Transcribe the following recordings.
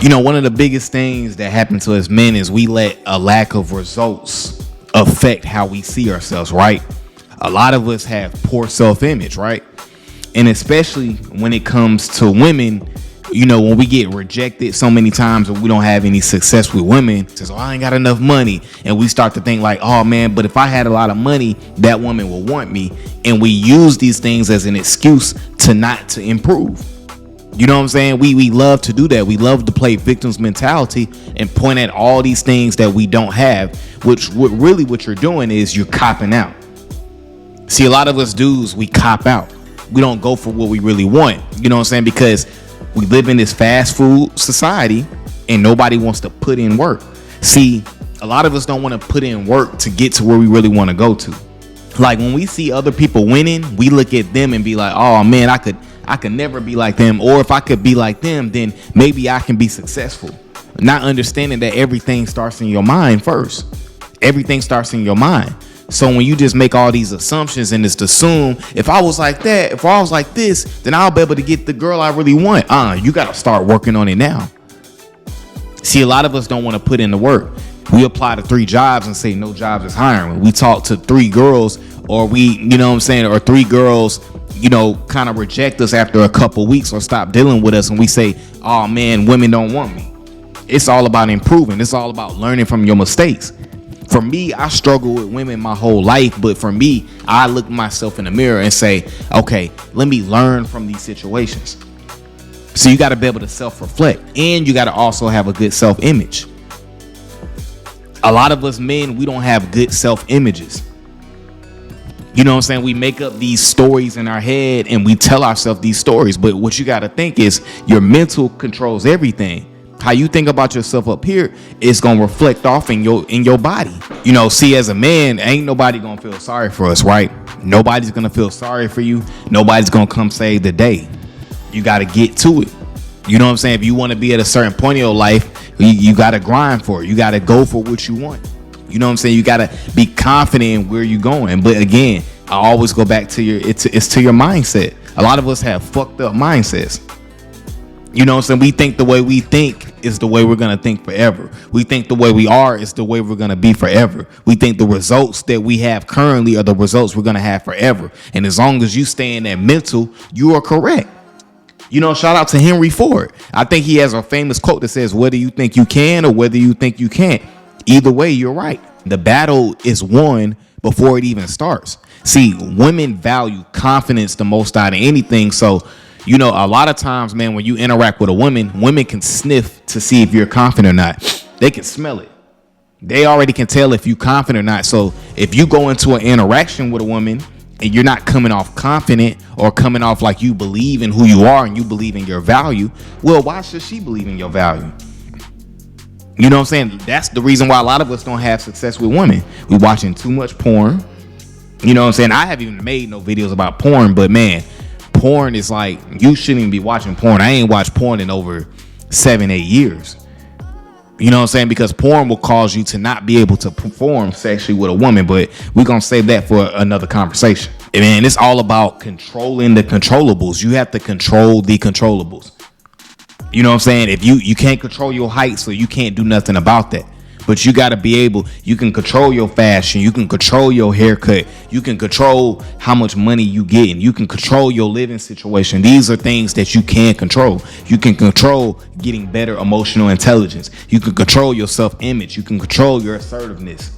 One of the biggest things that happen to us men is we let a lack of results affect how we see ourselves, right? A lot of us have poor self-image, right? And especially when it comes to women, when we get rejected so many times or we don't have any success with women, it says, oh, I ain't got enough money. And we start to think like, oh man, but if I had a lot of money, that woman will want me. And we use these things as an excuse to not to improve. You know what I'm saying? We love to do that. We love to play victim's mentality and point at all these things that we don't have, which what you're doing is you're copping out. See, a lot of us dudes, we cop out. We don't go for what we really want. You know what I'm saying? Because we live in this fast food society and nobody wants to put in work. See, a lot of us don't want to put in work to get to where we really want to go to. Like when we see other people winning, we look at them and be like, oh man, I could never be like them. Or if I could be like them, then maybe I can be successful. Not understanding that everything starts in your mind first. Everything starts in your mind. So when you just make all these assumptions and just assume, if I was like that, if I was like this, then I'll be able to get the girl I really want. You got to start working on it now. See, a lot of us don't want to put in the work. We apply to 3 jobs and say no jobs is hiring. We talk to 3 girls or or 3 girls, kind of reject us after a couple weeks or stop dealing with us. And we say, oh man, women don't want me. It's all about improving. It's all about learning from your mistakes. For me, I struggle with women my whole life. But for me, I look myself in the mirror and say, okay, let me learn from these situations. So you got to be able to self-reflect, and you got to also have a good self-image. A lot of us men, we don't have good self-images. You know what I'm saying? We make up these stories in our head and we tell ourselves these stories. But what you got to think is your mental controls everything. How you think about yourself up here is going to reflect off in your body. See, as a man, ain't nobody going to feel sorry for us, right? Nobody's going to feel sorry for you. Nobody's going to come save the day. You got to get to it. You know what I'm saying? If you want to be at a certain point in your life, you got to grind for it. You got to go for what you want. You know what I'm saying? You got to be confident in where you're going. But again, I always go back to it's to your mindset. A lot of us have fucked up mindsets. You know what I'm saying? We think the way we think is the way we're going to think forever. We think the way we are is the way we're going to be forever. We think the results that we have currently are the results we're going to have forever. And as long as you stay in that mental, you are correct. Shout out to Henry Ford. I think he has a famous quote that says, whether you think you can or whether you think you can't, either way, you're right. The battle is won before it even starts. See, women value confidence the most out of anything. So, a lot of times, man, when you interact with a woman, women can sniff to see if you're confident or not. They can smell it. They already can tell if you're confident or not. So if you go into an interaction with a woman and you're not coming off confident or coming off like you believe in who you are and you believe in your value, well, why should she believe in your value? You know what I'm saying? That's the reason why a lot of us don't have success with women. We watching too much porn. You know what I'm saying? I haven't even made no videos about porn, but man, porn is like, you shouldn't even be watching porn. I ain't watched porn in over 7-8 years. You know what I'm saying? Because porn will cause you to not be able to perform sexually with a woman. But we're going to save that for another conversation. And man, it's all about controlling the controllables. You have to control the controllables. You know what I'm saying? If you can't control your height, so you can't do nothing about that. But you got to be able, you can control your fashion. You can control your haircut. You can control how much money you get. And you can control your living situation. These are things that you can control. You can control getting better emotional intelligence. You can control your self-image. You can control your assertiveness.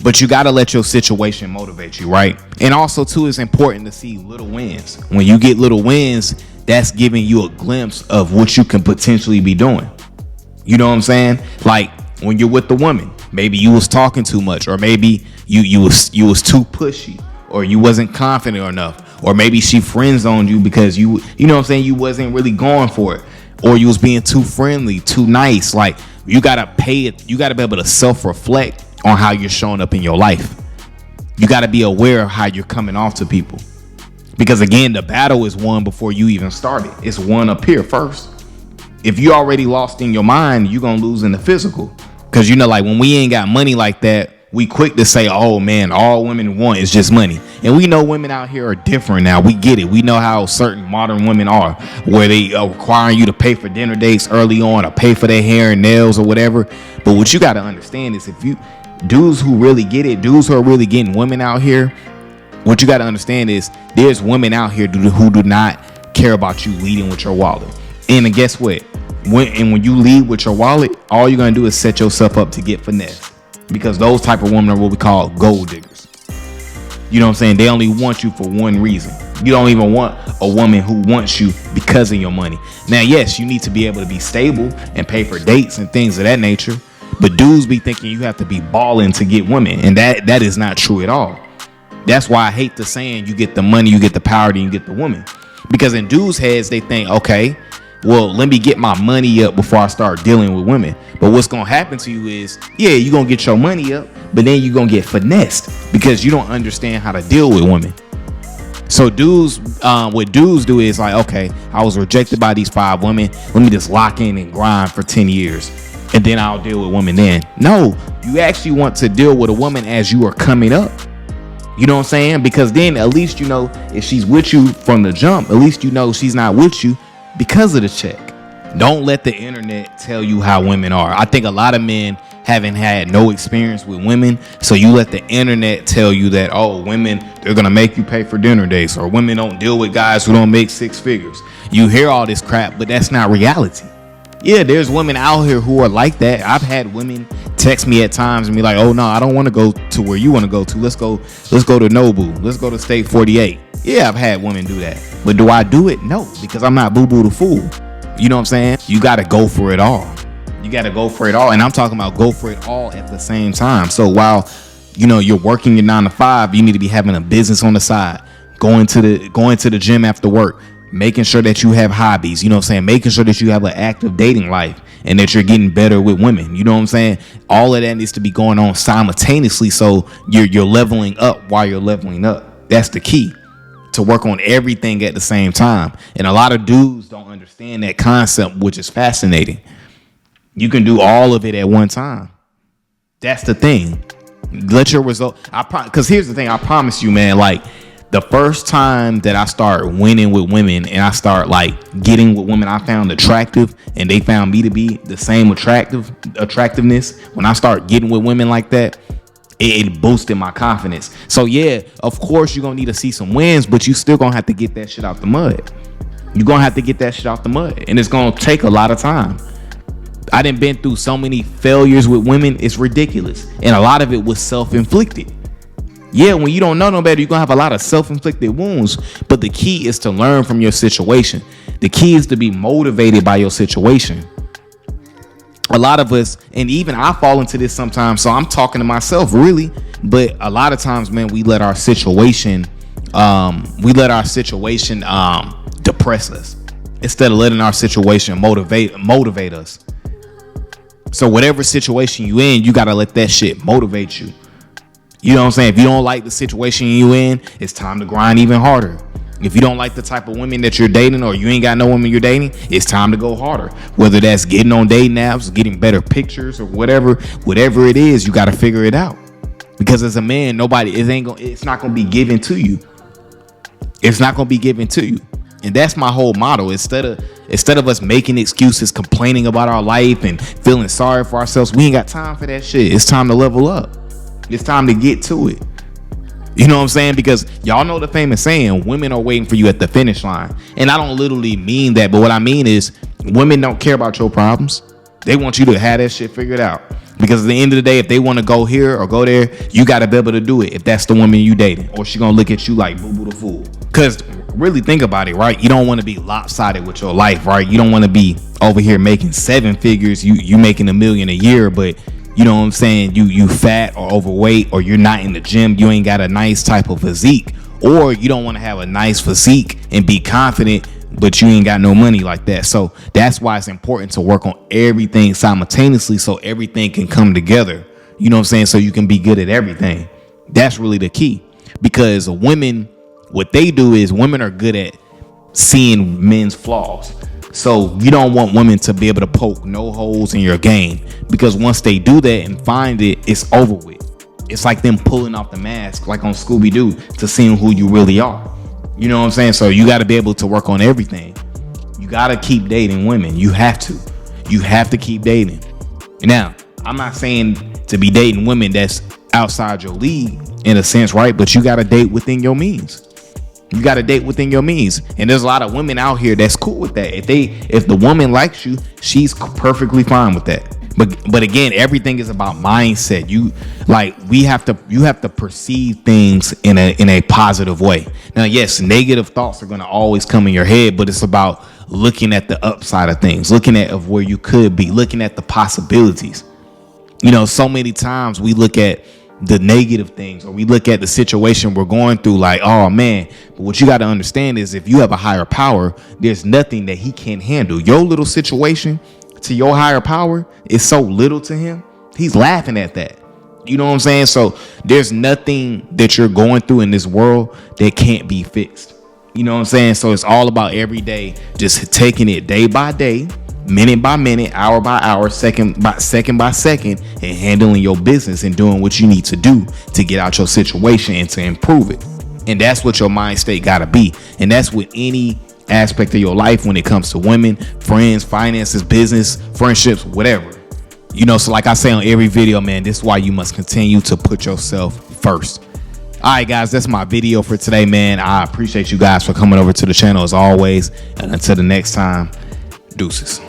But you got to let your situation motivate you, right? And also, too, it's important to see little wins. When you get little wins, that's giving you a glimpse of what you can potentially be doing. You know what I'm saying? Like, when you're with the woman, maybe you was talking too much, or maybe you was too pushy, or you wasn't confident enough, or maybe she friend zoned you because you know what I'm saying, you wasn't really going for it, or you was being too friendly, too nice. Like, you gotta you gotta be able to self-reflect on how you're showing up in your life. You gotta be aware of how you're coming off to people, because again, the battle is won before you even started. It's won up here first. If you already lost in your mind, you're gonna lose in the physical. Because like when we ain't got money like that, we quick to say, oh man, all women want is just money. And we know women out here are different now. We get it. We know how certain modern women are, where they are requiring you to pay for dinner dates early on, or pay for their hair and nails or whatever. But what you got to understand is, if you dudes who really get it, dudes who are really getting women out here, what you got to understand is there's women out here who do not care about you leading with your wallet. And then guess what? When you lead with your wallet, all you're going to do is set yourself up to get finesse. Because those type of women are what we call gold diggers. You know what I'm saying? They only want you for one reason. You don't even want a woman who wants you because of your money. Now, yes, you need to be able to be stable and pay for dates and things of that nature. But dudes be thinking you have to be balling to get women. And that is not true at all. That's why I hate the saying, you get the money, you get the power, then you get the woman. Because in dudes' heads, they think, okay, well, let me get my money up before I start dealing with women. But what's going to happen to you is, yeah, you're going to get your money up, but then you're going to get finessed because you don't understand how to deal with women. So dudes, what dudes do is like, okay, I was rejected by these 5 women. Let me just lock in and grind for 10 years. And then I'll deal with women then. No, you actually want to deal with a woman as you are coming up. You know what I'm saying? Because then at least you know if she's with you from the jump, at least you know she's not with you because of the check. Don't let the internet tell you how women are. I think a lot of men haven't had no experience with women, so you let the internet tell you that, oh, women, they're gonna make you pay for dinner dates, or women don't deal with guys who don't make 6 figures. You hear all this crap, but that's not reality. Yeah, there's women out here who are like that. I've had women text me at times and be like, oh no, I don't want to go to where you want to go to. Let's go to Nobu. Let's go to State 48. Yeah, I've had women do that. But do I do it? No, because I'm not boo-boo the fool. You know what I'm saying? You got to go for it all. You got to go for it all. And I'm talking about go for it all at the same time. So while, you know, you're working your 9 to 5, you need to be having a business on the side, going to the gym after work, making sure that you have hobbies, you know what I'm saying? Making sure that you have an active dating life and that you're getting better with women. You know what I'm saying? All of that needs to be going on simultaneously. So you're leveling up while you're leveling up. That's the key, to work on everything at the same time. And a lot of dudes don't understand that concept, which is fascinating. You can do all of it at one time. That's the thing. Let your result. Because here's the thing. I promise you, man, like, the first time that I start winning with women and I start like getting with women I found attractive and they found me to be the same attractiveness, when I start getting with women like that, it boosted my confidence. So yeah, of course you're gonna need to see some wins, but you still gonna have to get that shit out the mud. You're gonna have to get that shit out the mud, and it's gonna take a lot of time. I done been through so many failures with women, it's ridiculous, and a lot of it was self-inflicted. Yeah, when you don't know no better, you're going to have a lot of self-inflicted wounds. But the key is to learn from your situation. The key is to be motivated by your situation. A lot of us, and even I fall into this sometimes, so I'm talking to myself really, but a lot of times, man, we let our situation depress us instead of letting our situation motivate us. So whatever situation you in, you got to let that shit motivate you. You know what I'm saying? If you don't like the situation you in, it's time to grind even harder. If you don't like the type of women that you're dating, or you ain't got no women you're dating, it's time to go harder. Whether that's getting on dating apps, getting better pictures, or whatever it is, you got to figure it out. Because as a man, it's not gonna be given to you. It's not gonna be given to you. And that's my whole motto. Instead of us making excuses, complaining about our life and feeling sorry for ourselves, we ain't got time for that shit. It's time to level up. It's time to get to it. You know what I'm saying? Because y'all know the famous saying, women are waiting for you at the finish line. And I don't literally mean that, but what I mean is women don't care about your problems. They want you to have that shit figured out. Because at the end of the day, if they want to go here or go there, you got to be able to do it if that's the woman you dating, or she going to look at you like boo-boo the fool. Because really think about it, right? You don't want to be lopsided with your life, right? You don't want to be over here making 7 figures. You making $1 million a year, but you know what I'm saying, you fat or overweight, or you're not in the gym, you ain't got a nice type of physique, or you don't want to have a nice physique and be confident, but you ain't got no money like that. So that's why it's important to work on everything simultaneously, so everything can come together. You know what I'm saying? So you can be good at everything. That's really the key. Because women, what they do is, women are good at seeing men's flaws. So you don't want women to be able to poke no holes in your game, because once they do that and find it, it's over with. It's like them pulling off the mask, like on Scooby-Doo, to seeing who you really are. You know what I'm saying? So you got to be able to work on everything. You got to keep dating women. You have to keep dating. Now, I'm not saying to be dating women that's outside your league in a sense, right? But you got to date within your means. You got to date within your means. And there's a lot of women out here that's cool with that. If the woman likes you, she's perfectly fine with that. But again, everything is about mindset. You have to perceive things in a positive way. Now, yes, negative thoughts are going to always come in your head, but it's about looking at the upside of things, looking at of where you could be, looking at the possibilities. You know, so many times we look at the negative things, or we look at the situation we're going through like, oh man. But what you got to understand is, if you have a higher power, there's nothing that he can't handle. Your little situation to your higher power is so little to him. He's laughing at that. You know what I'm saying? So there's nothing that you're going through in this world that can't be fixed. You know what I'm saying? So it's all about every day, just taking it day by day, minute by minute, hour by hour, second by second, and handling your business and doing what you need to do to get out your situation and to improve it. And that's what your mind state got to be. And that's with any aspect of your life when it comes to women, friends, finances, business, friendships, whatever. You know, so like I say on every video, man, this is why you must continue to put yourself first. All right, guys, that's my video for today, man. I appreciate you guys for coming over to the channel as always. And until the next time, deuces.